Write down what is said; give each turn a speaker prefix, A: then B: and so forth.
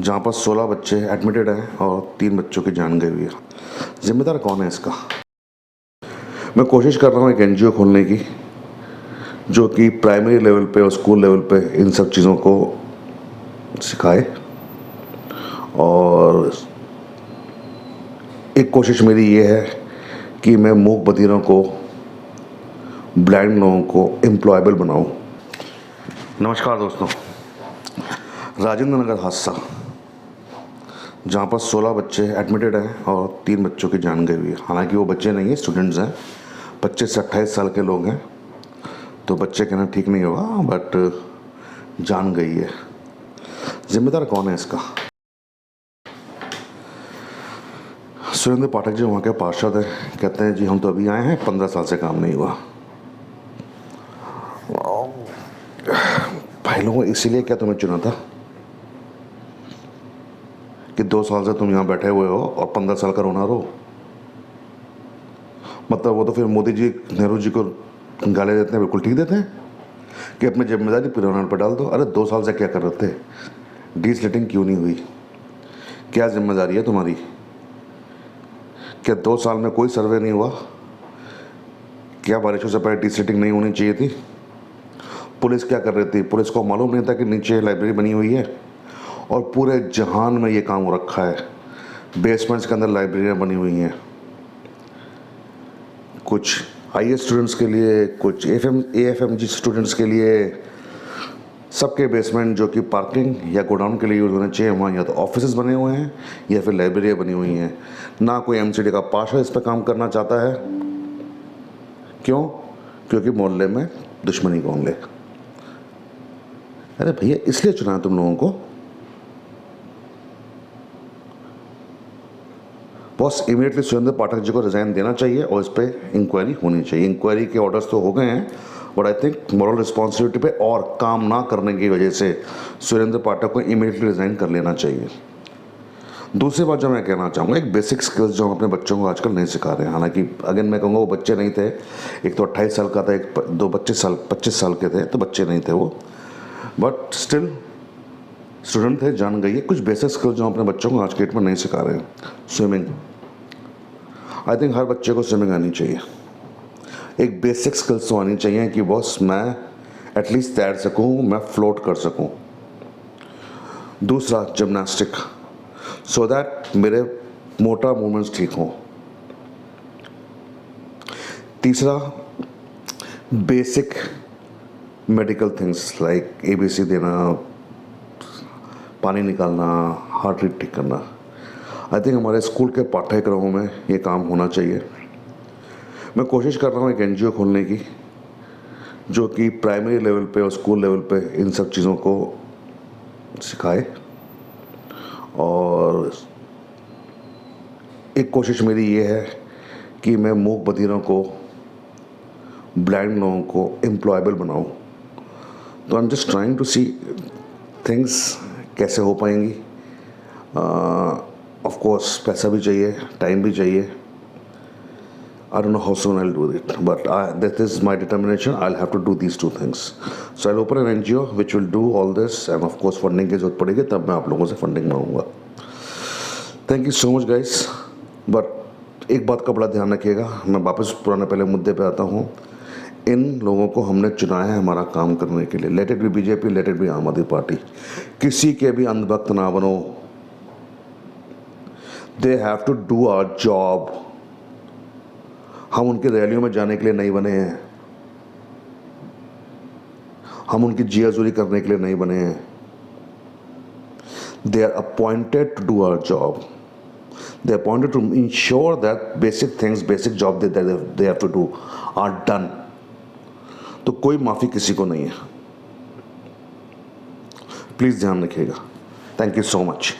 A: जहाँ पर 16 बच्चे एडमिटेड हैं और 3 बच्चों की जान गई हुई है। जिम्मेदार कौन है इसका? मैं कोशिश कर रहा हूँ एक एनजीओ खोलने की जो कि प्राइमरी लेवल पे और स्कूल लेवल पे इन सब चीज़ों को सिखाए। और एक कोशिश मेरी ये है कि मैं मूक बधिरों को, ब्लाइंड लोगों को एम्प्लॉयबल बनाऊं। नमस्कार दोस्तों। राजेंद्र नगर हादसा जहाँ पर 16 बच्चे एडमिटेड हैं और 3 बच्चों की जान गई हुई है। हालांकि वो बच्चे नहीं हैं, स्टूडेंट्स हैं, 25 से 28 साल के लोग हैं, तो बच्चे कहना ठीक नहीं होगा, बट जान गई है। जिम्मेदार कौन है इसका? सुरेंद्र पाठक जी वहाँ के पार्षद हैं, कहते हैं जी हम तो अभी आए हैं, 15 साल से काम नहीं हुआ। भाई लोगों, इसीलिए क्या तुम्हें चुना था कि 2 साल से तुम यहाँ बैठे हुए हो और 15 साल का रोना रो? मतलब वो तो फिर मोदी जी, नेहरू जी को गाली देते हैं, बिल्कुल ठीक देते हैं कि अपनी जिम्मेदारी पिरोनार पर डाल दो। अरे 2 साल से क्या कर रहे थे? डीस्लिटिंग क्यों नहीं हुई? क्या जिम्मेदारी है तुम्हारी? क्या 2 साल में कोई सर्वे नहीं हुआ? क्या बारिशों से पहले डीस्लिटिंग नहीं होनी चाहिए थी? पुलिस क्या कर रही थी? पुलिस को मालूम नहीं था कि नीचे लाइब्रेरी बनी हुई है और पूरे जहान में ये काम हो रखा है, बेसमेंट्स के अंदर लाइब्रेरियाँ बनी हुई हैं, कुछ आईएएस स्टूडेंट्स के लिए, कुछ एएफएमजी स्टूडेंट्स के लिए। सबके बेसमेंट जो कि पार्किंग या गोडाउन के लिए यूज़ होने चाहिए, वहाँ या तो ऑफिसेज बने हुए हैं या फिर लाइब्रेरियाँ बनी हुई हैं। ना कोई एमसीडी का पार्षद इस पर काम करना चाहता है। क्यों? क्योंकि मोहल्ले में दुश्मनी कौन ले। अरे भैया, इसलिए चुना तुम लोगों को? बॉस, इमीडिएटली सुरेंद्र पाठक जी को रिजाइन देना चाहिए और इस पर इंक्वायरी होनी चाहिए। इंक्वायरी के ऑर्डर्स तो हो गए हैं, but I think moral responsibility पे और काम ना करने की वजह से सुरेंद्र पाठक को इमीडिएटली रिजाइन कर लेना चाहिए। दूसरी बात जो मैं कहना चाहूँगा, एक बेसिक स्किल्स जो हम अपने बच्चों को आजकल नहीं सिखा रहे हैं। हालांकि अगेन मैं कहूँगा वो बच्चे नहीं थे, एक तो 28 साल का था, एक 25 साल के थे, तो बच्चे नहीं थे वो, बट स्टिल स्टूडेंट थे, जान गई है। कुछ बेसिक स्किल्स जो हम अपने बच्चों को आज के डेट में नहीं सिखा रहे हैं। स्विमिंग, आई थिंक हर बच्चे को स्विमिंग आनी चाहिए। एक बेसिक स्किल्स तो आनी चाहिए कि बॉस मैं एटलीस्ट तैर सकूं, मैं फ्लोट कर सकूं। दूसरा, जिम्नास्टिक, सो दैट मेरे मोटर मूवमेंट्स ठीक हों। तीसरा, basic medical things like ABC देना, पानी निकालना, हार्ट रेट ठीक करना। आई थिंक हमारे स्कूल के पाठ्यक्रमों में ये काम होना चाहिए। मैं कोशिश कर रहा हूँ एक एनजीओ खोलने की जो कि प्राइमरी लेवल पे और स्कूल लेवल पे इन सब चीज़ों को सिखाए। और एक कोशिश मेरी ये है कि मैं मूक बधिरों को, ब्लाइंड लोगों को एम्प्लॉयबल बनाऊँ। तो I am just trying to see things कैसे हो पाएंगी। ऑफ कोर्स पैसा भी चाहिए, टाइम भी चाहिए। I don't know how soon I'll do it, but that is my determination. I'll have to do these 2 things. So I'll open an NGO which will do all this, and of course funding की जरूरत पड़ेगी तब मैं आप लोगों से funding मांगूंगा। Thank you so much guys. But एक बात का बड़ा ध्यान रखिएगा, मैं वापस पुराने पहले मुद्दे पे आता हूँ। इन लोगों को हमने चुना है हमारा काम करने के लिए। Let it be BJP, let it be आम आदमी पार्टी। किसी के भी अंधभक्त ना बनो। They have to do our job. हम उनकी रैलियों में जाने के लिए नहीं बने हैं, हम उनकी जियाजूरी करने के लिए नहीं बने हैं। They are appointed to do our job. They are appointed to ensure that basic things, basic job that they have to do are done. तो कोई माफी किसी को नहीं है। प्लीज ध्यान रखिएगा। Thank you so much.